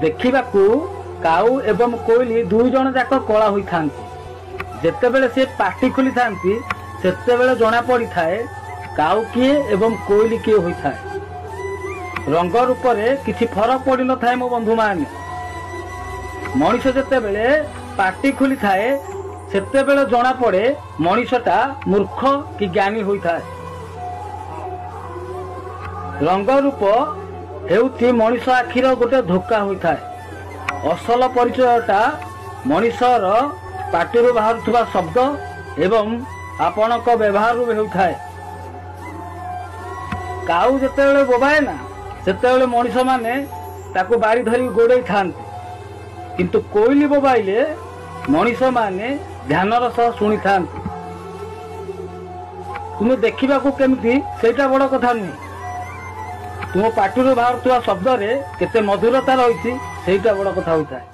देखिबाकू काऊ एवं कोइली दुई जन जाक कला होई थांती। जेतेबेले से पाटी खोली थांती सेतेबेले जना पड़ी थाए काऊ किए एवं कोइली किए होई थाए। रंग रूप रे किछि फरक पड़ी न थाए मो बंधु माने। मनीष जेतेबेले पाटी खोली थाए सेतेबेले जना पड़े मनीषटा मूर्ख कि ज्ञानी होई थाए। रंग रूप हेउथि मनीष आखिर गोटे धोका होई थाए। असल परिचयटा मनीषर पाटिरु बाहरुवा शब्द एवं आपणक व्यवहार हेउथाए। काऊ जेतेबेले बोबाए ना सेतेबेले मनीष माने ताकू बारी धरी गोड़े थांती, किंतु कोइली बोबाइले मनीष माने ध्यानर सह शुणी थांती। तुम देखिबाकू केमिति सेटा बड़ कथा नुहे। तुम पाटिरु बाहरुवा शब्द रे केते मधुरता रही सेटा बड़ कथा होता है।